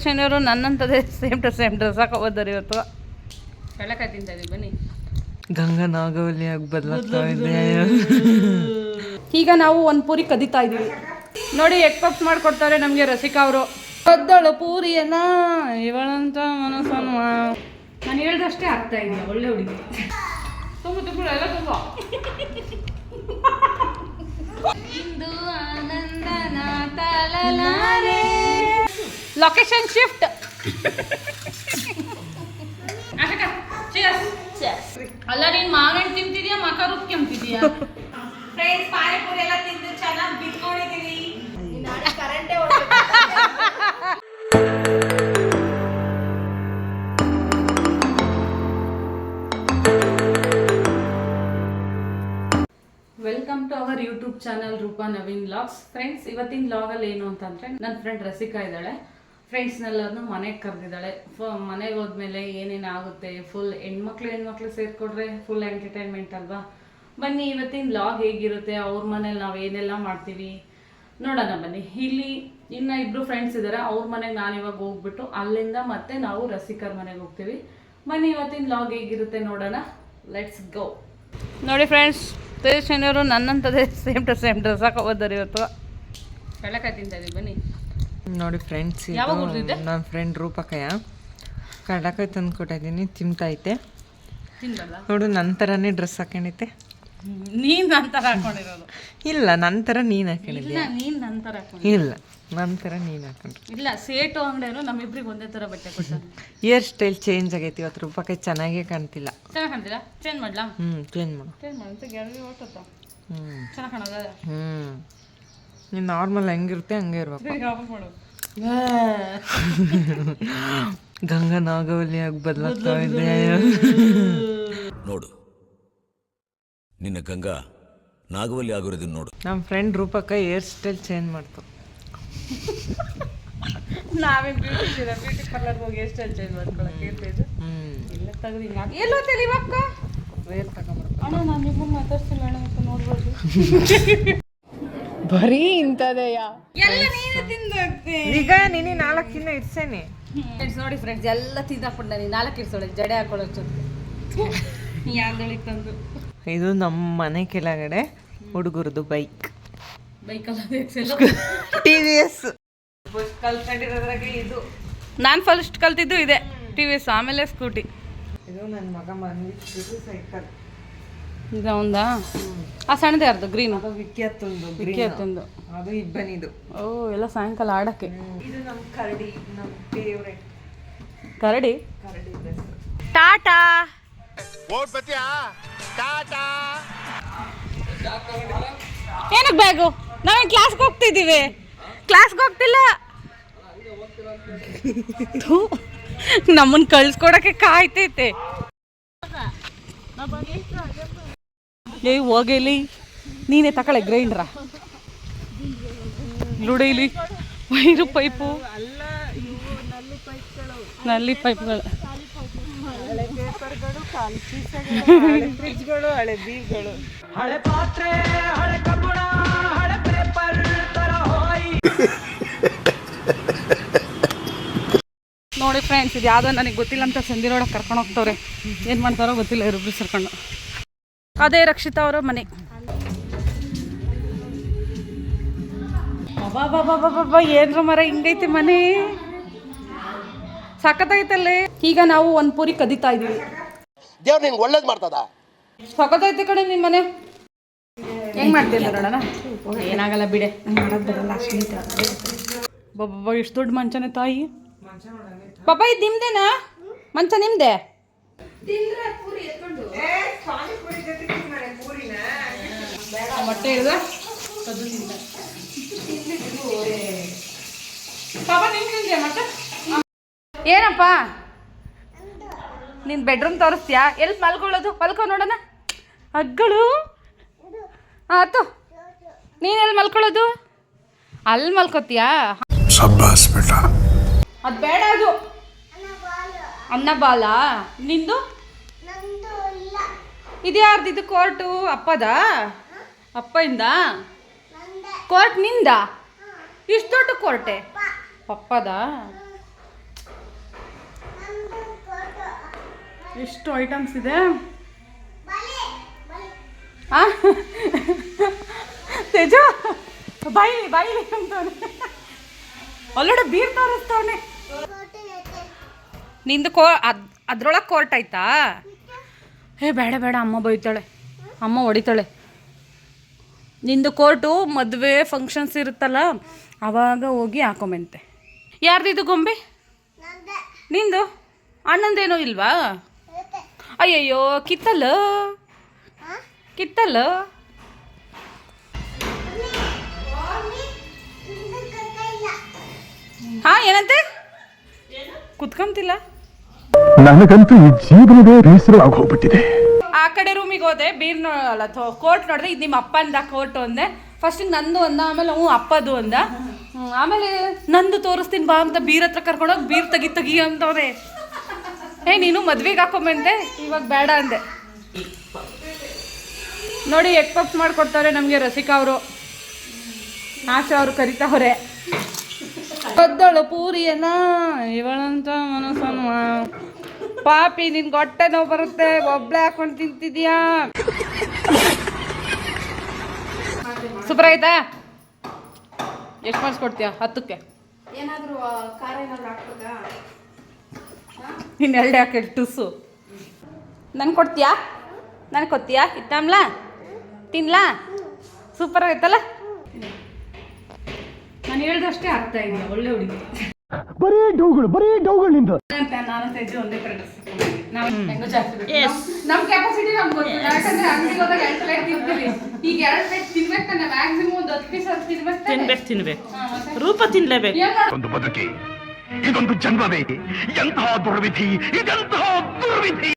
ಶನಿಯವರು ನನ್ನಂಥದ್ದೇ same dress ಹಾಕೋಬೋದಾರೆ ಇವತ್ತು. ಕಡಲೆಕಾಯಿ ತಿಂತಾ ಇದೀವಿ ಬನ್ನಿ. ಗಂಗಾ ನಾಗವಲ್ಲಿಯಾಗಿ ಬದಲಾಗ್ತಾ ಇದೆ. ಈಗ ನಾವು ಒಂದು ಪೂರಿ ಕದಿತಾ ಇದೀವಿ ನೋಡಿ. ಎಗ್ ಪಪ್ಸ್ ಮಾಡ್ಕೊಡ್ತಾರೆ ನಮಗೆ ರಸಿಕಾ ಅವರು. ಕದ್ದಳು ಪೂರಿಯನ್ನ ಇವಳಂತ ಮನಸ್ಸನ್ನು ನಾನು ಹೇಳ್ದಷ್ಟೇ ಆಗ್ತಾ ಇದೆಯಾ. ಒಳ್ಳೆ ಹುಡುಗಿ. ತುಂಬ ಎಲ್ಲ ತುಂಬ ಇಂದು ಆನಂದನ ತಲಲಾರೆ. Location shift. ಅಲ್ಲ ನೀನ್ ಮಾವಿನ ತಿಂತಿದ್ಯಾ ಮಕ ರುಬ್ಕೊಂತಿದ್ಯಾ? ಫ್ರೆಂಡ್ಸ್ ಪಾನಿಪುರಿ ಎಲ್ಲ ತಿಂದು ಚೆನ್ನಾಗಿ ಬಿಟ್ಕೊಂಡಿದೀವಿ. ಕರೆಂಟೇ welcome to our YouTube channel Roopa Naveen vlogs. Friends ಇವತ್ತಿನ ವ್ಲಾಗಲ್ಲಿ ಏನು ಅಂತಂದರೆ ನನ್ನ ಫ್ರೆಂಡ್ ರಸಿಕಾ ಇದ್ದಾಳೆ. ಫ್ರೆಂಡ್ಸ್ನೆಲ್ಲರನ್ನು ಮನೆಗೆ ಕರೆದಿದ್ದಾಳೆ. ಮನೆಗೆ ಹೋದ್ಮೇಲೆ ಏನೇನು ಆಗುತ್ತೆ, ಫುಲ್ ಹೆಣ್ಮಕ್ಳು ಸೇರಿಕೊಡ್ರೆ ಫುಲ್ ಎಂಟರ್ಟೈನ್ಮೆಂಟ್ ಅಲ್ವಾ. ಬನ್ನಿ ಇವತ್ತಿನ ವ್ಲಾಗ್ ಹೇಗಿರುತ್ತೆ, ಅವ್ರ ಮನೇಲಿ ನಾವು ಏನೆಲ್ಲ ಮಾಡ್ತೀವಿ ನೋಡೋಣ ಬನ್ನಿ. ಇಲ್ಲಿ ಇನ್ನು ಇಬ್ಬರು ಫ್ರೆಂಡ್ಸ್ ಇದ್ದಾರೆ. ಅವ್ರ ಮನೆಗೆ ನಾನು ಇವಾಗ ಹೋಗ್ಬಿಟ್ಟು ಅಲ್ಲಿಂದ ಮತ್ತೆ ನಾವು ರಸಿಕರ ಮನೆಗೆ ಹೋಗ್ತೀವಿ. ಬನ್ನಿ ಇವತ್ತಿನ ವ್ಲಾಗ್ ಹೇಗಿರುತ್ತೆ ನೋಡೋಣ. Let's go. ನೋಡಿ ಫ್ರೆಂಡ್ಸ್, ಶನಿಯವರು ನನ್ನಂಥದ್ದೇ ಸೇಮ್ ಡ್ರೆಸ್ ಹಾಕೋಬೋದಾರೆ ಇವತ್ತು. ಕಡಲೆಕಾಯಿ ತಿಂತಾ ಇದೀವಿ ಬನ್ನಿ. ನೋಡಿ ಫ್ರೆಂಡ್ಸ್, ನನ್ನ ಫ್ರೆಂಡ್ ರೂಪಕಯ್ಯ ಕಡಲೆಕಾಯಿ ತಂದು ಕೊಟ್ಟಿದ್ದೀನಿ. ತಿಂತೈತೆ ನೋಡು. ನಂತರನೇ ಡ್ರೆಸ್ ಹಾಕೊಂಡಿದ್ದೆ. ನೀನು ನಂತರ ಹಾಕೊಂಡಿರೋದು ಇಲ್ಲ, ನಂತರ ನೀನು ಹಾಕೊಂಡಿದ್ದೆ. ನೀನು ನಂತರ ಇಲ್ಲ, ನಂತರ ನೀನು ಹಾಕೊಂಡ್ರಿ. ಇಲ್ಲ, ಸೇಟು ಅಂಗಡಿಯವರು ನಮ್ಮಿಬ್ರಿಗೆ ಒಂದೇ ಥರ ಬಟ್ಟೆ ಕೊಡ್ತಾರೆ. ಹೇರ್ ಸ್ಟೈಲ್ ಚೇಂಜ್ ಆಗೈತಿ ಇವತ್ತು. ರೂಪಕೈ ಚೆನ್ನಾಗೇ ಕಾಣ್ತಿಲ್ಲ. ಚೆನ್ನಾಗಿ ಕಾಣ್ತಿಲ್ಲ? ಚೇಂಜ್ ಮಾಡ್ಲಾ? ಚೇಂಜ್ ಮಾಡು. ಚೆನ್ನಾಗಿ ಕಾಣೋದ? ನೀನು ನಾರ್ಮಲ್ ಹೆಂಗಿರುತ್ತೆ ಹಂಗೆ ಇರ್ಬೇಕು. ಗಂಗಾ ನಾಗವಲ್ಲಿಯಾಗಿ ಬದಲಾಗ್ತಾ ಇದೆ. ನೋಡು, ನಿನ್ನ ಗಂಗಾ ನಾಗವಲ್ಲಿ ಆಗಿರೋದನ್ನ ನೋಡು. ನಮ್ಮ ಫ್ರೆಂಡ್ ರೂಪಕ್ಕ ಹೇರ್ ಸ್ಟೈಲ್ ಚೇಂಜ್ ಮಾಡ್ತು. ನಾವೇ ಬ್ಯೂಟಿ ಪಾರ್ಲರ್ಗೆ ಹೋಗಿ ಹೇರ್ ಸ್ಟೈಲ್ ಚೇಂಜ್ ಮಾಡ್ಕೊಳಕ್ಕೆ ಇರ್ತೈತೆ. ಇಲ್ಲ ತೆಗೆದು ಹಿಂಗೆ ಎಲ್ಲೋ ತಿಳಿವಕ್ಕ ವೇರ್ ತಗೊಂಡ್ಬರ್ಬೇಕು. ಅಣ್ಣ ನಾನು ನಿಮ್ಮನ್ನು ಮಾತಾಡ್ತಿಲ್ಲ ಅಣ್ಣ ಅಂತ ನೋಡ್ಬೋದು. ಬರೀ ಇಂಥದೆಯಾ? ಎಲ್ಲ ನೀನೇ ತಿಂದಾಕ್ತಿ. ಈಗ ನೀನು 4 ದಿನ ಇರ್ಸೇನೆ. ಫ್ರೆಂಡ್ಸ್ ನೋಡಿ ಫ್ರೆಂಡ್ಸ್, ಎಲ್ಲ ತಿಂದಾಕ್ಬಿಟ್ಟು ನಾನು 4 ಇರ್ಸೋಳೆ ಜಡೆ ಹಾಕೊಳ್ಳೋಷ್ಟು ಯಾವ್ದಳಿಗೆ ತಂದು. ಇದು ನಮ್ಮ ಮನೆ ಕೆಳಗಡೆ ಹುಡುಗರದು ಬೈಕಲ್ಲ TVS ಕಲ್ತ್ಕೊಂಡಿರೋದ್ರಾಗೆ ಇದು. ನಾನು ಫಸ್ಟ್ ಕಲ್ತಿದ್ದು ಇದೆ TVS, ಆಮೇಲೆ ಸ್ಕೂಟಿ. ಇದು ನನ್ನ ಮಗ ಬಂದಿದ್ದು ಸೈಕಲ್. ಇದು ಒಂದಾ? ಆ ಸಣ್ಣದೇ ಯಾರ್ದು? ಗ್ರೀನ್ ವಿಖ್ಯಾತಂದು. ಅದು ಇಬ್ಬನಿದು. ಓ, ಎಲ್ಲ ಸಾಯಂಕಾಲ ಆಡಕ್ಕೆ. ಇದು ನಮ್ಮ ಕರಡಿ, ನಮ್ಮ ಫೇವ್ರೆಟ್ ಕರಡಿ. ಬೆಸ್ಟ್. ಟಾಟಾ. ಏನಕ್ಕೆ ಬ್ಯಾಗು? ನಾವೇನು ಕ್ಲಾಸ್ಗೆ ಹೋಗ್ತಿದ್ದೀವಿ? ಕ್ಲಾಸ್ಗೆ ಹೋಗ್ತಿಲ್ಲ. ನಮ್ಮನ್ನ ಕಳ್ಸ್ಕೊಡಕ್ಕೆ ಕಾಯ್ತೈತೆ. ಹೋಗಲಿ ನೀನೇ ತಗೊಳ್ಳೆ ಗ್ರೈಂಡ್ರ, ಲುಡೀಲಿ ವೈರು ಪೈಪು, ನಲ್ಲಿ ಪೈಪ್ಗಳು, ಫ್ರಿಜ್ಗಳು, ಹಳೆ ಬೀರ್ಗಳು, ಹಳೆ ಪಾತ್ರೆ, ಹಳೆ ಕಬ್ಬಣ, ಹಳೆ ಪೇಪರ್ ತರ ಹೋಯ್. ನೋಡಿ ಫ್ರೆಂಡ್ಸ್, ಇದು ಯಾವುದೋ ನನಗೆ ಗೊತ್ತಿಲ್ಲ ಅಂತ ಸಂಧಿನೊಳಗೆ ಕರ್ಕೊಂಡು ಹೋಗ್ತವ್ರೆ. ಏನು ಮಾಡ್ತಾರೋ ಗೊತ್ತಿಲ್ಲ ಇವ್ರಿಬ್ರು ಸರ್ಕೊಂಡು. ಅದೇ ರಕ್ಷಿತಾ ಅವರ ಮನೆ. ಬಾಬಾ ಏನ್ರ ಮರ ಹಿಂಗೈತೆ ಮನೆ, ಸಖತ್ತೈತಲ್ಲೇ. ಈಗ ನಾವು ಒಂದು ಪೂರಿ ಕದಿತಾ ಇದೀವಿ. ದೇವ್ರು ನಿನ್ಗೆ ಒಳ್ಳೇದು ಮಾಡ್ತದ. ಸಖತ್ತೈತೆ ಕಡೆ ನಿಮ್ಮ ಮನೆ. ಹೆಂಗ್ ಮಾಡ್ತಿಲ್ಲ ನೋಡೋಣ. ಏನಾಗಲ್ಲ ಬಿಡೆ, ಮಾಡೋದು ಬರಲ್ಲ ಅಷ್ಟು. ಬಾಬಾ ಎಷ್ಟು ದೊಡ್ಡ ಮಂಚನೇ ತಾಯಿ. ಪಾಪ ಇದು ನಿಮ್ದೇನಾ ಮಂಚ? ನಿಮ್ದೆ? ಮೊಟ್ಟೆ ಇಳಿದ ಪಾಪ ನಿಮ್ಗೆ ಮತ್ತೆ ಏನಪ್ಪ ನಿನ್ ಬೆಡ್ರೂಮ್ ತೋರಿಸ್ತೀಯಾ? ಎಲ್ಲಿ ಮಲ್ಕೊಳ್ಳೋದು? ಮಲ್ಕೊ ನೋಡೋಣ. ಹಗ್ಗಳು ಆತು. ನೀನು ಎಲ್ಲಿ ಮಲ್ಕೊಳ್ಳೋದು? ಅಲ್ಲಿ ಮಲ್ಕೋತೀಯಾ? ಅದು ಬೇಡ. ಅದು ಅನ್ನ ಬಾಲ ನಿಂದು. ಇದು ಯಾರ್ದಿದ್ದು? ಕೋರ್ಟು ಅಪ್ಪದ? ಅಪ್ಪಯಿಂದ ಕೋರ್ಟ್ ನಿಂದ? ಇಷ್ಟು ದೊಡ್ಡ ಕೋರ್ಟೆ ಪಪ್ಪದ? ಎಷ್ಟು ಐಟಮ್ಸ್ ಇದೆ. ತೇಜು ಬಾಯಿಲಿ ಅಂತವನೆ. ಒಳ್ಳೊಡೆ ಬೀರ್ ತೋರಿಸ್ತವನೆ. ನಿಂದು ಅದ್ರೊಳಗೆ ಕೋರ್ಟ್ ಆಯ್ತಾ? ಬೇಡ ಅಮ್ಮ ಬೈತಾಳೆ, ಅಮ್ಮ ಹೊಡಿತಾಳೆ. ನಿಂದು ಕೋರ್ಟು ಮದುವೆ ಫಂಕ್ಷನ್ಸ್ ಇರುತ್ತಲ್ಲ ಆವಾಗ ಹೋಗಿ ಹಾಕೊಂಬಂತೆ. ಯಾರ್ದಿದು ಗೊಂಬೆ? ನಿಂದು? ಅಣ್ಣಂದೇನೂ ಇಲ್ವಾ? ಅಯ್ಯಯ್ಯೋ ಕಿತ್ತಲ್ಲ. ಏನಂತೆ? ಕುತ್ಕೊಂತಿಲ್ಲ. ನನಗಂತೂ ಈ ಜೀವನವೇ ಬೇಸರವಾಗಿ ಹೋಗ್ಬಿಟ್ಟಿದೆ. ಆ ಕಡೆ ರೂಮಿಗೆ ಹೋದೆ, ಬೀರ್ ಅಲ್ಲ ಕೋರ್ಟ್ ನೋಡಿದೆ. ಇದು ನಿಮ್ಮ ಅಪ್ಪಂದ ಕೋರ್ಟು ಅಂದೆ. ಫಸ್ಟಿಗೆ ನಂದು ಅಂದ, ಆಮೇಲೆ ಅಪ್ಪದು ಅಂದ. ಆಮೇಲೆ ನಂದು ತೋರಿಸ್ತೀನಿ ಬಾ ಅಂತ ಬೀರ್ ಹತ್ರ ಕರ್ಕೊಂಡೋಗಿ ಬೀರ್ ತೆಗಿ ಅಂತವ್ರೆ. ನೀನು ಮದ್ವೆಗೆ ಹಾಕೊಂಬಂತೆ, ಇವಾಗ ಬೇಡ ಅಂದೆ. ನೋಡಿ ಎಗ್ ಪಪ್ಸ್ ಮಾಡಿಕೊಡ್ತಾರೆ ನಮಗೆ ರಸಿಕಾ ಅವರು. ಆಶಾ ಅವರು ಕರಿತಾವ್ರೆ. ಕದ್ದಳು ಪೂರಿಯನ್ನ ಇವಳಂತ ಮನಸ್ಸನ್ನು ಪಾಪಿ, ನಿನ್ ಹೊಟ್ಟೆ ನೋವು ಬರುತ್ತೆ, ಒಬ್ಳೆ ಹಾಕೊಂಡು ತಿಂತಿದ್ಯಾ? ಸೂಪರ್ ಆಯ್ತಾ? ಎಷ್ಟು ಮಾಡಿಸ್ಕೊಡ್ತೀಯ? 10ಕ್ಕೆ ಏನಾದರೂ ಖಾರ ಏನಾದರೂ ಹಾಕ್ಬೇಕಾ? ಇನ್ನು 2 ಹಾಕಿ ಟುಸ್ಸು ನನ್ಗೆ ಕೊಡ್ತೀಯಾ? ನನಗೆ ಕೊಡ್ತೀಯಾ? ಇತ್ತಮ್ಲಾ ತಿನ್ಲಾ? ಸೂಪರ್ ಆಯ್ತಲ್ಲ? ನಾನು ಹೇಳ್ದಷ್ಟೇ ಆಗ್ತಾ ಇದೆಯಾ? ಒಳ್ಳೆ ಹುಡುಗಿ. ಬರೀ ಡೌಗಳು ನಿಂದು. ನಾನು ತೇಜು ಒಂದೇ ಕಡೆ ಹೆಂಗೋ ಜಾಸ್ತಿ ನಮ್ಮ ಕೆಪಾಸಿಟಿ ನಮ್ಗೆ ಗೊತ್ತಿಲ್ಲ. ಯಾಕಂದ್ರೆ ಅಂಗಡಿಗೆ ಹೋದಾಗ 2 ಪ್ಲೇಟ್ ತಿಂತೀವಿ. ಈಗ 2 ಪ್ಲೇಟ್ ತಿನ್ಬೇಕು ತಾನೆ, ಮ್ಯಾಕ್ಸಿಮಮ್ ಒಂದು 10 ಪೀಸ್ ತಿನ್ಬೇಕು. ರೂಪ ತಿನ್ಲೇಬೇಕು. ಒಂದು ಬದುಕಿ, ಇದೊಂದು ಜನ್ಮವೇ, ಎಂತಹ ದುರ್ವಿಧಿ, ಇದೆಂತಹ ದುರ್ವಿಧಿ.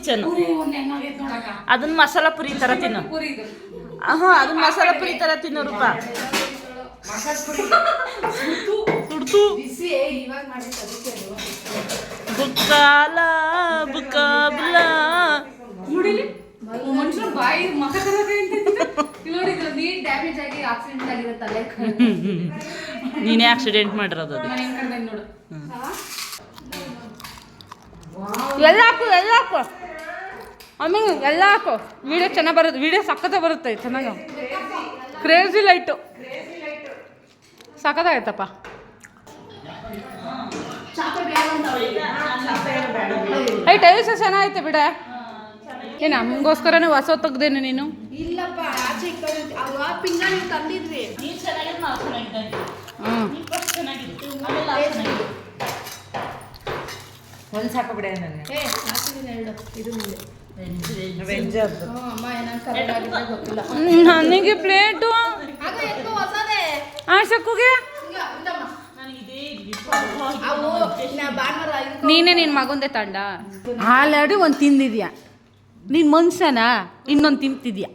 ಅದನ್ನ ಮಸಾಲ ಪುರಿ ತರ ತಿನ್ನು. ಅದನ್ನ ಮಸಾಲ ಪುರಿ ತರ ತಿನ್ನು ರೂಪ. ತುಡ್ತು ಬುಕ್ಕಾಲ ಬುಕ್ಕಾಬಲ ನೋಡಿ ಮನುಷ್ಯರು ಬಾಯಿ ಮಕ ನೋಡಿ ನೀರು ಡ್ಯಾಮೇಜ್ ಆಗಿ ಆಕ್ಸಿಡೆಂಟ್ ಆಗಿರುತ್ತಲ್ಲ. ನೀನೇ ಆಕ್ಸಿಡೆಂಟ್ ಮಾಡಿರೋದು ಅದು. ನೋಡು ಎಲ್ಲ ಹಾಕು ಆಮೇಲೆ ಎಲ್ಲ ಹಾಕು. ವಿಡಿಯೋ ಚೆನ್ನಾಗಿ ಬರುತ್ತೆ, ವಿಡಿಯೋ ಸಖತ್ತ ಬರುತ್ತೆ ಚೆನ್ನಾಗಿ. Crazy light ಸಖತ್ತಾಗೈತಪ್ಪ. ಟೈಲ್ಸ್ ಚೆನ್ನಾಗೈತೆ ಬಿಡ. ಏನು ನಮಗೋಸ್ಕರನೇ ಹೊಸ ತೆಗ್ದೇನೆ ನೀನು? ಇಲ್ಲಪ್ಪ, ಆಚೆ ಪಿಂಗಾಣಿ ತಂದಿದ್ವಿ. ಒಂದು ಸಾಕಬಿಡ ನನಗೆ. ನನಗೆ ಪ್ಲೇಟು ಆಶಕ್ಕುಗೆ ನೀನೇ ನಿನ್ನ ಮಗಂದೆ ತಂಡ. ಆಲ್ರೆಡಿ ಒಂದು ತಿಂದಿದ್ಯಾ ನೀನು, ಮನುಷ್ಯನಾ? ಇನ್ನೊಂದು ತಿಂತಿದ್ಯಾ?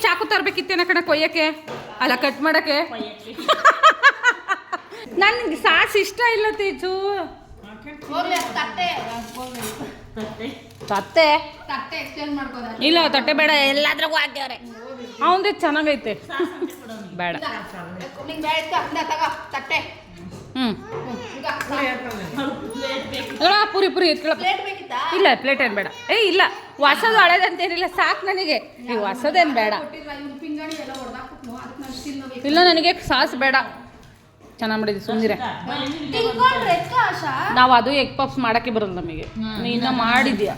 ಚಾಕು ತರಬೇಕಿತ್ತೇನ ಕಣ ಕೊಯ್ಯಕ್ಕೆ, ಅಲ್ಲ ಕಟ್ ಮಾಡಕ್ಕೆ. ನನಗೆ ಸಾಸ್ ಇಷ್ಟ ಇಲ್ಲ ತೇಜು. ತಟ್ಟೆ ಇಲ್ಲ, ತಟ್ಟೆ ಬೇಡ, ಎಲ್ಲಾದ್ರಾಗೂ ಹಾಕ್ಯವ್ರೆ. ಅವಂದೇ ಚೆನ್ನಾಗೈತೆ, ಬೇಡ. ಪುರಿ ಎತ್ಕೊಳ. ಇಲ್ಲ ಪ್ಲೇಟ್ ಏನು ಬೇಡ. ಇಲ್ಲ ಹೊಸದು ಹಳೇದಂತೇನಿಲ್ಲ, ಸಾಕು ನನಗೆ. ಈ ಹೊಸದೇನು ಬೇಡ. ಇಲ್ಲ ನನಗೆ ಸಾಸ್ ಬೇಡ. ಚೆನ್ನಾಗಿ ಮಾಡಿದ್ವಿ, ಸುಮ್ಮನೆ. ನಾವು ಅದು ಎಗ್ ಪಪ್ಸ್ ಮಾಡೋಕ್ಕೆ ಬರೋದು ನಮಗೆ. ನೀನು ಮಾಡಿದ್ಯಾ?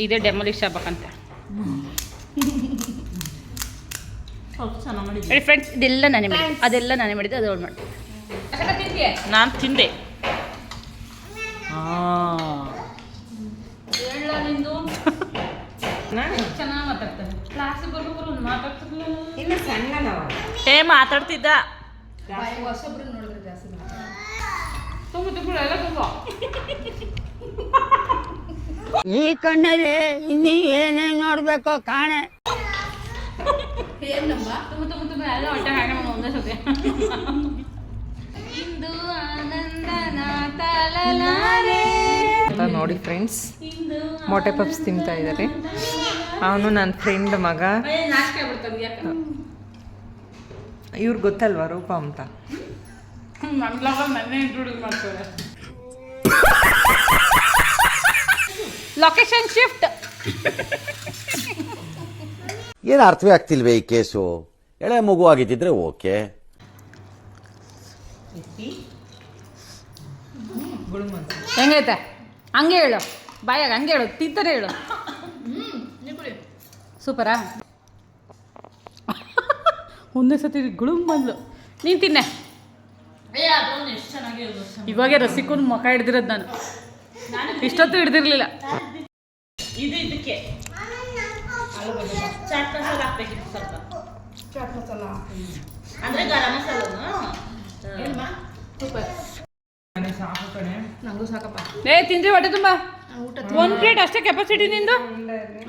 ಇದೇ ಡೆಮೊಲಿಷ್ ಆಗ್ಬೇಕಂತೆ. ಫ್ರೆಂಡ್ಸ್ ಇದೆಲ್ಲ ನಾನೇ ಮಾಡಿದ್ದೆ, ಅದೆಲ್ಲ ನಾನೇ ಮಾಡಿದ್ದೆ, ಅದು ಮಾಡಿ. ನಾನು ತಿಂದೆ. ಚೆನ್ನಾಗಿ ಮಾತಾಡ್ತಾನೆ. ಕ್ಲಾಸಿಗೆ ಬರೋರು ಮಾತಾಡ್ತಿದ್ದ. ಈ ಕಣ್ಣಲ್ಲಿ ಇನ್ನೀ ಏನೇನು ನೋಡ್ಬೇಕೋ ಕಾಣೆ. ನೋಡಿ ಫ್ರೆಂಡ್ಸ್, ಮೊಟ್ಟೆ ಪಪ್ಸ್ ತಿಂತಾ ಇದ್ದಾರೆ. ಅವನು ನನ್ನ ಫ್ರೆಂಡ್ ಮಗ. ಇವ್ರು ಗೊತ್ತಲ್ವಾ ರೂಪ ಅಂತ. Location shift. ಏನು ಅರ್ಥವೇ ಆಗ್ತಿಲ್ವೇ ಈ ಕೇಸು? ಎಳೆ ಮಗು ಆಗಿದ್ದಿದ್ರೆ ಓಕೆ. ಹೆಂಗೈತೆ? ಹಂಗೆ ಹೇಳು, ಬಾಯಾಗ ಹಂಗೆ ಹೇಳು, ತಿಂತಾನೆ ಹೇಳು. ಸೂಪರಾ? ಒಂದೇ ಸತಿ ಗುಳುಮ್ ಬಂದ್ಲು. ನೀನು ತಿನ್ನೆ. ಇವಾಗೆ ರಸಿಕೂನ್ ಮುಖ ಹಿಡ್ದಿರೋದು ನಾನು, ಇಷ್ಟೊತ್ತು ಹಿಡ್ದಿರ್ಲಿಲ್ಲ. ಇದು ಇದಕ್ಕೆ ಚಾಟ್ ಮಸಾಲ ಹಾಕ್ಬೇಕಿತ್ತು ಸ್ವಲ್ಪ. ಚಾಟ್ ಮಸಾಲ ಅಂದ್ರೆ ಗರಂ ಮಸಾಲ. ಸೂಪರ್. ನಂಗೂ ಸಾಕಪ್ಪ. ಏ ತಿಂದ್ರಿ ಹೊಟ್ಟೆ ತುಂಬ? ಒಂದು ಪ್ಲೇಟ್ ಅಷ್ಟೇ ಕೆಪಾಸಿಟಿ ನಿಂದು?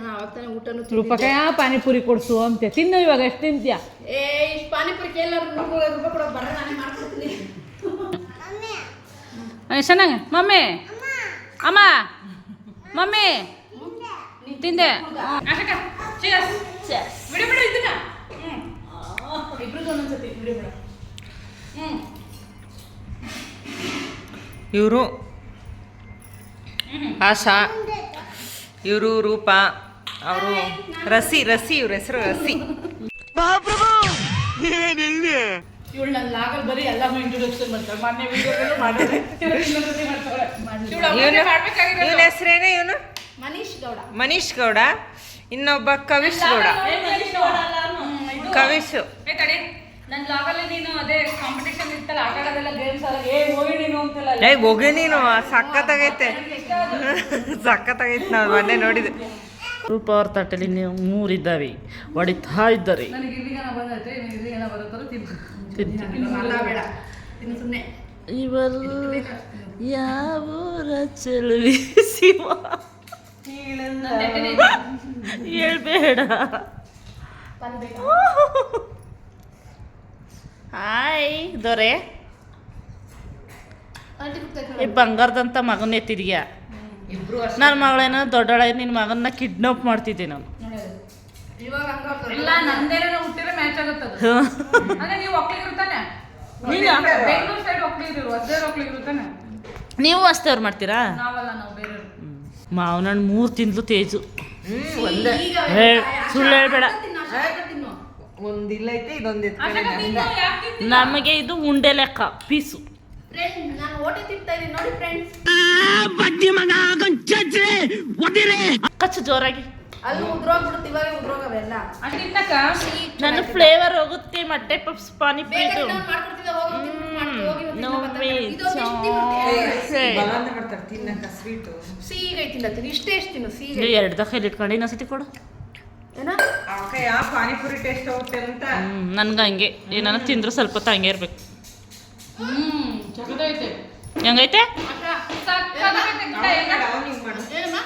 ಅವಾಗ ತಾನೇ ಊಟನೂ ರೂಪಾಯಿ ಪಾನಿಪುರಿ ಕೊಡ್ಸು ಅಂತೆ. ತಿನ್ನು ಇವಾಗ ಎಷ್ಟು ತಿಂತೀಯಾ? ಏ ಇಷ್ಟು ಪಾನಿಪುರಿ ಕೇಳೋರು 150 ರೂಪಾಯಿ ಕೊಡೋ ಬರ್ರ, ನಾನೇ ಮಾಡ್ಕೊಡ್ತೀನಿ. ಚೆನ್ನಾಗಿ ಮಮ್ಮಿ, ಅಮ್ಮ, ಮಮ್ಮಿ ತಿಂದೆ. ಇಬ್ರದ್ದು ಒಂದೊಂದ್ಸತಿ ಬಿಡಿ ಬಿಡ. ಇವರು ಆಶಾ, ಇವರು ರೂಪ, ಅವರು ರಸಿ. ಇವ್ರ ಹೆಸರು ರಸಿ. ಇವಳು ನನ್ನ ಲಾಗಲ್ ಬರೀ ಎಲ್ಲಾನು ಇಂಟ್ರೊಡಕ್ಷನ್ ಮಾಡ್ತಾಳೆ. ಮೊನ್ನೆ ವಿಡಿಯೋಗಳು ಮಾಡಿದ್ರೆ ಇವನ ಹೆಸರೇನೆ? ಇವನು ಮನೀಶ್ ಗೌಡ. ಮನೀಶ್ ಗೌಡ. ಇನ್ನೊಬ್ಬ ಕವಿಶ್ ಗೌಡ. ಕವಿಶು. ನನ್ನ ಲಾಗಲ್ಲಿ ನೀನು ಅದೇ ಕಾಂಪಿಟೇಷನ್ ಇರ್ತಲ್ಲ, ಆಟ ಆಡೋದೆಲ್ಲ ಗೇಮ್ಸ್ ಅಲ್ಲ. ಹೋಗಿ ನೀನು ಅಂತೆಲ್ಲ. ಹೋಗಿ ನೀನು. ಸಖತ್ತಾಗೈತೆ, ಸಖತ್ತಾಗೈತೆ. ನಾವು ಮೊನ್ನೆ ನೋಡಿದ್ದೆ. ರೂಪ ಅವ್ರ ತಟ್ಟೆಲಿ ನೀವು 3 ಇದ್ದಾವೆ, ಹೊಡಿತಾ ಇದ್ದಾರೆ. ನನಗೆ ಇಲ್ಲಿಗನ ಬಂದೈತೆ, ಇಲ್ಲಿಗನ ಬರುತ್ತಲ್ಲ ಬೇಡ ಇನ್ನು ಸುಮ್ಮನೆ. ಇವರು ಯಾವ ಚೆಲುವಿ ಶಿವ ಹೇಳ್ಬೇಡ. ಹಾಯ್ ದೊರೆ. ಈ ಬಂಗಾರದಂತ ಮಗನ ಎತ್ತಿದ್ಯಾ? ನನ್ನ ಮಗಳೇನೋ ದೊಡ್ಡಳ, ನಿನ್ನ ಮಗನ್ನ ಕಿಡ್ನಾಪ್ ಮಾಡ್ತಿದ್ದೆ ನಾನು. ಇವಾಗ ಇಲ್ಲ ನಂದೇನೋ ಹುಟ್ಟಿದ್ರೆ ಮ್ಯಾಚ್ ಆಗುತ್ತದು. ಅಂದ್ರೆ ನೀವು ಒಕ್ಕಲಿಗರು ತಾನೆ? ಬೆಂಗಳೂರು ಸೈಡ್ ಒಕ್ಕಲಿಗರು, ಅದೇ ಒಕ್ಕಲಿಗರು ತಾನೆ? ನೀವು ಅಷ್ಟೇ ಮಾಡ್ತೀರಾ? ನಾವಲ್ಲ, ನಾವು ಬೇರೆ. ಮಾವನಣ್ಣ 3 ತಿಂದ್ಲು ತೇಜು. ಸುಳ್ಳು ಹೇಳ್ಬೇಡ. ಒಂದಿಲ್ಲ ಐತೆ, ಇದೊಂದು ನಮಗೆ ಇದು ಉಂಡೆ ಲೆಕ್ಕ ಪೀಸು. ಫ್ರೆಂಡ್ ನಾನು ಓಟೆ ತಿಂತಾ ಇದೀನಿ ನೋಡಿ ಫ್ರೆಂಡ್ಸ್. ಕಚ್ಚು ಜೋರಾಗಿ. ಅಲ್ಲಿ ಉದ್ರೋಗ್ಬಿಡುತ್ತೆ, ಇವಾಗ ಉದ್ರೋಗವೆಲ್ಲ. ಅಷ್ಟಿನ್ನಕ ನನ್ನ ಫ್ಲೇವರ್ ಹೋಗುತ್ತೆ. ಮೊಟ್ಟೆ ಪಪ್ಸ್ ಪಾನಿಪುರಿ ಮಾಡ್ಕೊಡ್ತಿದ್ದೆ, ಹೋಗಿ ಮಾಡ್ತಾರೆ ತಿನ್ನಕ ಸ್ವೀಟು. ಸಿಹಿಗೈ ತಿನ್ನತ್ತೀನಿ, ಇಷ್ಟೇ ತಿನ್ನು ಸಿಹಿಗೈ. 2 ದಕ್ಕಲ್ಲಿ ಇಟ್ಕೊಂಡು ಇನ್ನೊಂದ್ಸತಿ ಕೊಡು. ಏನ ಯಾವ ಪಾನಿಪುರಿ ಟೇಸ್ಟ್ ಹೋಗ್ತೇನೆ ಅಂತ. ನನ್ಗೆ ಹಂಗೆ ಏನಾನ ತಿಂದ್ರು ಸ್ವಲ್ಪ ಹೊತ್ತು ಹಂಗೆ ಇರ್ಬೇಕು. ಚಗದೈತೆ. ಹೆಂಗೈತೆ? ಏನಮ್ಮ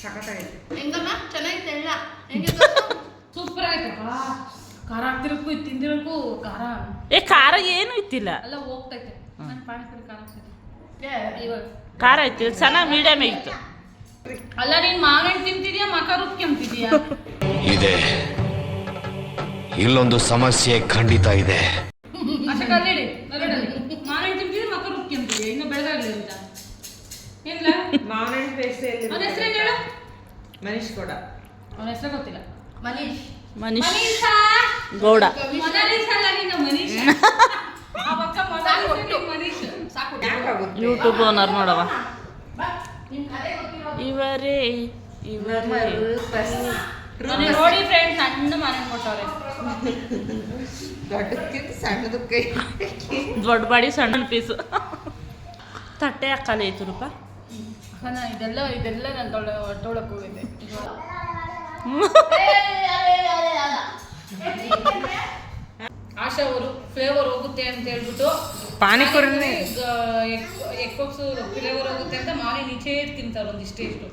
ಸಖತ್ತಾಗೈತೆ. ಹೆಂಗಮ್ಮ ಚೆನ್ನಾಗಿತ್ತು ಎಲ್ಲ? ಹೆಂಗೆ ಸೂಪರ್ ಆಗೈತೆ. ಖಾರ ಆಗ್ತಿರಬೇಕು, ಇದು ತಿಂದಿರಬೇಕು. ಖಾರ ಖಾರ ಏನು ಇತ್ತಿಲ್ಲ. ಎಲ್ಲ ಹೋಗ್ತೈತೆ. ನನ್ನ ಪಾನಿಪುರಿ ಖಾರ ಆಗ್ತೈತೆ. ಇವಾಗ ಖಾರ ಐತಿ, ಚೆನ್ನಾಗಿ ಮೀಡಿಯಮ್ ಆಗಿತ್ತು. ಅಲ್ಲ ನೀನ್ ಮಾವಿನ ತಿಂತಿದ್ಯಾ, ಮಕ ರುಬ್ಕೊಂತಿದ್ಯಾ? ಇದೆ, ಇಲ್ಲೊಂದು ಸಮಸ್ಯೆ ಖಂಡಿತ ಇದೆ. ಅಷ್ಟೇ ಕಲ್ಲಿಡಿ ಮಾವಿನ ತಿಂತಿದ್ರೆ ಮಕ ರುಬ್ಕೊಂತಿದ್ಯಾ, ಇನ್ನು ಬೆಳಗಾಗ್ಲಿ ಅಂತ ಇಲ್ಲ. ಮಾವಿನ ಪೇಸ್ಟ್ ಅವನ ಹೆಸರೇನು ಹೇಳು? ಮನೀಶ್ ಗೌಡ. ಅವನ ಹೆಸರು ಗೊತ್ತಿಲ್ಲ. ಮನೀಶ್ ಮನೀಶ್ ಗೌಡ. ಮೊನಾಲಿಸಾ ಅಲ್ಲ ನೀನು, ಮನೀಶ್. ಆ ಪಕ್ಕ ಮೊನಾಲಿಸಾ, ಮನೀಶ್. ಸಾಕು. ಯೂಟ್ಯೂಬ್ ಓನರ್ ನೋಡವ. ನಿಮ್ ಕತೆ ಗೊತ್ತಿರೋ ಇವರೇ ನನಗೆ ನೋಡಿ ಫ್ರೆಂಡ್ಸ್, ಸಣ್ಣ ಮನೆ ಕೊಟ್ಟವ್ರೆ. ದೊಡ್ಡಕ್ಕಿಂತ ಸಣ್ಣದು ಕೈ. ದೊಡ್ಡ ಬಾಡಿ ಸಣ್ಣ ಪೀಸು. ತಟ್ಟೆ ಹಾಕಲ್ಲ ಐತು ರೂಪ. ಇದೆಲ್ಲ ನಾನು ತೊಳಕ್ ಹೋಗಿದ್ದೆ. ಆಶಾ ಅವರು ಫ್ಲೇವರ್ ಹೋಗುತ್ತೆ ಅಂತ ಹೇಳ್ಬಿಟ್ಟು ಪಾನಿಪುರಿನೇ ಎಗ್ ಪಪ್ಸು ಫ್ಲೇವರ್ ಹೋಗುತ್ತೆ ಅಂತ ಮಾರಿ ನೀಚೆ ತಿಂತಾರೆ ಒಂದಿಷ್ಟೇ ಇಷ್ಟು.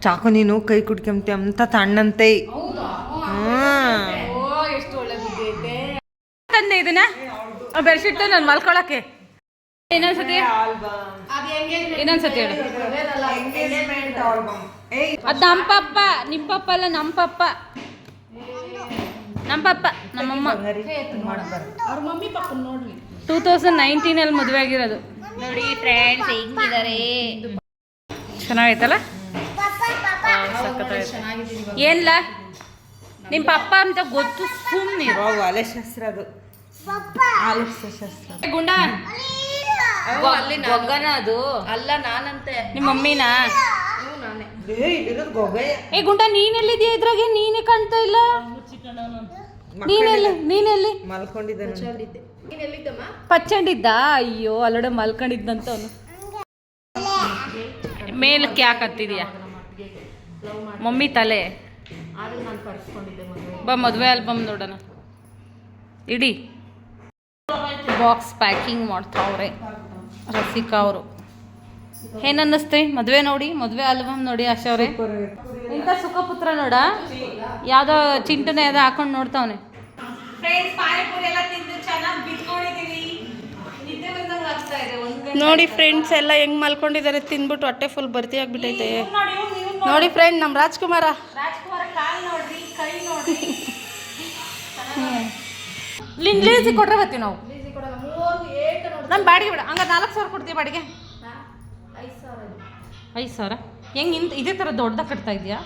ಚಾಕು ನೀನು ಕೈ ಕುಡ್ಕೊಂತೆ ಅಂತ ತಣ್ಣಂತೆ. ಎಷ್ಟು ಒಳ್ಳೆ ಬುದ್ಧಿ ಐತೆ. ತಂದೆ ಇದನ್ನ ಬೆಡ್ಶೀಟ್ ನಾನು ಮಲ್ಕೊಳಕ್ಕೆ. ಇನ್ನೊಂದ್ಸತಿ ಹೇಳು. ಅದು ನಮ್ಮ ಪಪ್ಪ, ನಿಮ್ಮ ಪಪ್ಪ ಅಲ್ಲ, ನಮ್ಮ ಪಪ್ಪ. ನಮ್ಮ ಪಪ್ಪ ನಮ್ಮಮ್ಮ ಅವ್ರ ಮಮ್ಮಿ ಪಾಪನ್ ನೋಡ್ಲಿ 2019 ಮದುವೆ ಆಗಿರೋದು ನೋಡಿ ಫ್ರೆಂಡ್ಸ್ ಹೆಂಗಿದ್ದಾರೆ. ಚೆನ್ನಾಗೈತಲ್ಲ ಏನ್ಲ ನಿಮ್ಮ ಪಪ್ಪ ಅಂತ ಗೊತ್ತು ಸುಮ್ಮನೆ ಒಲೆ ಶಾಸ್ತ್ರ ಅದು ಆಲಸ್ಯ ಶಾಸ್ತ್ರ ಗುಂಡ ಗೊಗ್ಗನ ಅದು ಅಲ್ಲ ನಾನಂತೆ ನಿಮ್ಮ ಮಮ್ಮಿನಾ ಇಲ್ಲಿರೋದು ಗೊಬ್ಬೆ ಏ ಗುಂಡ ನೀನೆಲ್ಲಿದ್ಯಾ ಇದ್ರಾಗೆ ನೀನೇ ಕಾಣ್ತಾ ಇಲ್ಲ ನೀನೆಲ್ಲಿ ಮಲ್ಕೊಂಡಿದ್ದಾನೆ ಪಚ್ಚಂಡಿದ್ದ ಅಯ್ಯೋ ಅಲ್ಲಡೆ ಮಲ್ಕೊಂಡಿದ್ದಂತ ಅವನು ಮೇಲಕ್ಕೆ ಯಾಕೆ ಹತ್ತಿದ್ಯಾ ಮಮ್ಮಿ ತಲೆ ಬಾ ಮದುವೆ ಆಲ್ಬಮ್ ನೋಡೋಣ ಇಡಿ ಬಾಕ್ಸ್ ಪ್ಯಾಕಿಂಗ್ ಮಾಡ್ತಾವ್ರೆ ರಸಿಕಾ ಅವರು. ಏನು ಅನ್ನಿಸ್ತಿ ಮದುವೆ ನೋಡಿ ಮದುವೆ ಆಲ್ಬಮ್ ನೋಡಿ ಆಶಾ ಅವ್ರೆ ಇಂಥ ಸುಖಪುತ್ರ ನೋಡ ಯಾವುದೋ ಚಿಂಟನೆ ಯಾವುದೋ ಹಾಕೊಂಡು ನೋಡ್ತಾವನೆ. ನೋಡಿ ಫ್ರೆಂಡ್ಸ್ ಎಲ್ಲ ಹೆಂಗ್ ಮಲ್ಕೊಂಡಿದ್ದಾರೆ ತಿಂದ್ಬಿಟ್ಟು ಹೊಟ್ಟೆ ಫುಲ್ ಭರ್ತಿ ಆಗ್ಬಿಟ್ಟೈತೆ. ನೋಡಿ ಫ್ರೆಂಡ್ ನಮ್ಮ ರಾಜ್ಕುಮಾರ ಲೀಸಿ ಕೊಟ್ರೆ ಬರ್ತೀವಿ ನಾವು. ನಮ್ಮ ಬಾಡಿಗೆ ಬಿಡ ಹಂಗ 4,000 ಕೊಡ್ತೀವಿ ಬಾಡಿಗೆ. 5,000 ಹೆಂಗೆ ಇದೇ ಥರ ದೊಡ್ಡದಾಗ ಕಟ್ತಾ ಇದೆಯಾ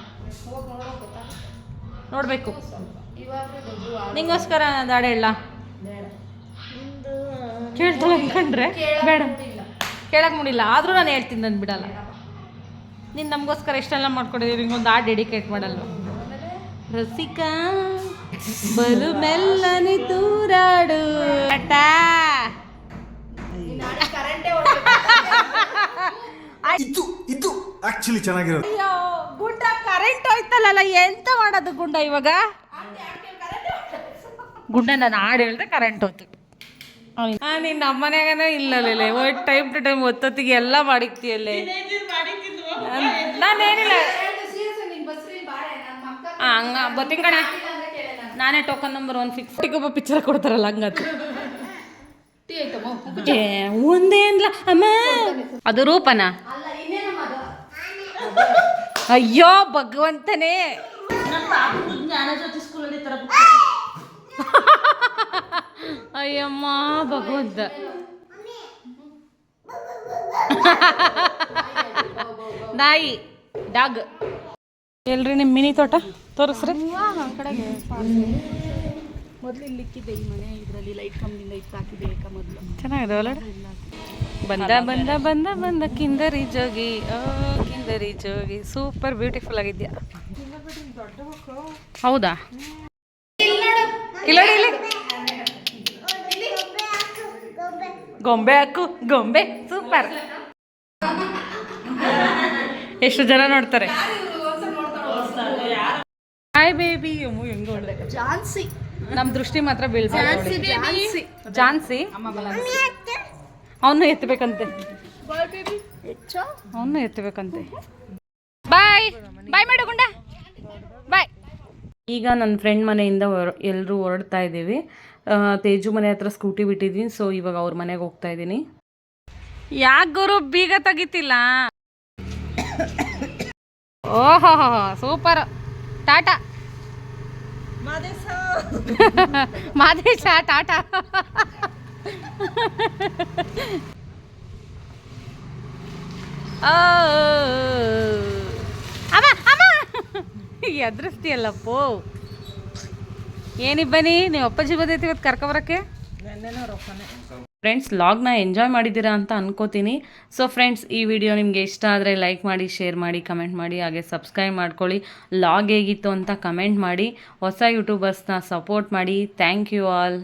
ನೋಡಬೇಕು. ನಿಂಗೋಸ್ಕರ ದಾಡೆ ಹೇಳ ಕೇಳ್ತಾಳೆ ಅನ್ಕೊಂಡ್ರೆ ಬೇಡ ಕೇಳಕ್ಕೆ ಮುಡಿಲ್ಲ ಆದರೂ ನಾನು ಹೇಳ್ತೀನಿ ನಾನು ಬಿಡಲ್ಲ. ನೀನು ನಮಗೋಸ್ಕರ ಎಷ್ಟೆಲ್ಲ ಮಾಡ್ಕೊಡಿದ್ದೀವಿ ನಿಂಗೊಂದು ಹಾಡು ಡೆಡಿಕೇಟ್ ಮಾಡಲ್ವ. ರಸಿಕಾ ಬಲು ಮೆಲ್ಲನೆ ತೂರಾಡು ಇದು ಆಕ್ಚುಲಿ ಚೆನ್ನಾಗಿರೋದು. ಅಯ್ಯೋ ಗುಂಡ ಕರೆಂಟ್ ಹೋಯ್ತಲ್ಲ ಎಂತ ಮಾಡೋದು ಗುಂಡ ಇವಾಗ. ಗುಂಡ ನಾನು ಹಾಡು ಹೇಳಿದ್ರೆ ಕರೆಂಟ್ ಹೋಯ್ತು. ನೀನು ನಮ್ಮ ಮನ್ಯಾಗನ ಇಲ್ಲಲ್ಲ ಒಟ್ಟು ಟೈಮ್ ಟು ಟೈಮ್ ಒತ್ತೊತ್ತಿಗೆ ಎಲ್ಲ ಮಾಡಿಕ್ತಿಯಲ್ಲೇ. ನಾನೇನಿಲ್ಲ ಹಂಗ ಬತ್ತೀನಿ ಕಣೆ ನಾನೇ ಟೋಕನ್ ನಂಬರ್ 1 ಫಿಕ್ಸ್ ಒಬ್ಬ ಪಿಕ್ಚರ್ ಕೊಡ್ತಾರಲ್ಲ ಹಂಗತ್ತು ಒಂದೇನ್ಲ ಅಮ್ಮ ಅದು ರೂಪನ. ಅಯ್ಯೋ ಭಗವಂತನೇ ಅಯ್ಯಮ್ಮ ಭಗವಂತ ನಾಯಿ ಡಾಗ್ ಎಲ್ರಿ ನಿಮ್ಮ ಮಿನಿ ತೋಟ ತೋರಿಸ್ರಿ. ಮೊದಲು ಇಲ್ಲಿಕ್ಕಿದೆ ಈ ಮನೆ ಇದರಲ್ಲಿ ಲೈಟ್ ಕಂಬದಿಂದ ಇತ್ತು ಹಾಕಿದೆ ಮೊದಲು ಚೆನ್ನಾಗಿದಾವಲ್ಲ. ಬಂದ ಬಂದ ಬಂದ ಬಂದ ಕಿಂದರಿ ಜೋಗಿ ಓ ಕಿಂದರಿ ಜೋಗಿ ಸೂಪರ್ ಬ್ಯೂಟಿಫುಲ್ ಆಗಿದ್ಯಾ. ಹೌದಾ ಇಲ್ಲ ಇಲ್ಲಿ ಗೊಂಬೆ ಹಾಕು ಗೊಂಬೆ ಸೂಪರ್. ಎಷ್ಟು ಜನ ನೋಡ್ತಾರೆ. ಹಾಯ್ ಬೇಬಿ ಹೆಂಗ ಜಾನ್ಸಿ ನಮ್ಮ ದೃಷ್ಟಿ ಮಾತ್ರ ಬೀಳ್ಬಾರ್ದು. ಜಾನ್ಸಿ ಅವನು ಎತ್ತಬೇಕಂತೆ ಅವನು ಎತ್ತಬೇಕಂತೆ. ಬಾಯ್ ಬಾಯ್ ಮಾಡು ಗುಂಡ ಬಾಯ್. ಈಗ ನನ್ನ ಫ್ರೆಂಡ್ ಮನೆಯಿಂದ ಎಲ್ಲರೂ ಹೊರಡ್ತಾ ಇದ್ದೀವಿ. ತೇಜು ಮನೆ ಹತ್ರ ಸ್ಕೂಟಿ ಬಿಟ್ಟಿದ್ದೀನಿ. ಸೊ ಇವಾಗ ಅವ್ರ ಮನೆಗೆ ಹೋಗ್ತಾ ಇದ್ದೀನಿ. ಯಾಕೆ ಗುರು ಬೀಗ ತೆಗಿತಿಲ್ಲ. ಓಹೋ ಸೂಪರ್ ಟಾಟಾ ಮಾದೇಶ ಟಾಟಾ. ಎದುರಿಸ್ತೀಯಲ್ಲಪ್ಪೋ ಏನಿಬ್ಬನಿ ನೀವು ಅಪ್ಪಾಜಿ ಬಂದೈತಿ ಇವತ್ತು ಕರ್ಕೊಬರಕ್ಕೆ. ಫ್ರೆಂಡ್ಸ್ ಲಾಗ್ನ ಎಂಜಾಯ್ ಮಾಡಿದ್ದೀರಾ ಅಂತ ಅನ್ಕೋತೀನಿ. ಸೊ ಫ್ರೆಂಡ್ಸ್ ಈ ವಿಡಿಯೋ ನಿಮಗೆ ಇಷ್ಟ ಆದರೆ ಲೈಕ್ ಮಾಡಿ, ಶೇರ್ ಮಾಡಿ, ಕಮೆಂಟ್ ಮಾಡಿ, ಹಾಗೆ ಸಬ್ಸ್ಕ್ರೈಬ್ ಮಾಡ್ಕೊಳ್ಳಿ. ಲಾಗ್ ಹೇಗಿತ್ತು ಅಂತ ಕಮೆಂಟ್ ಮಾಡಿ. ಹೊಸ ಯೂಟ್ಯೂಬರ್ಸ್ನ ಸಪೋರ್ಟ್ ಮಾಡಿ. Thank you all.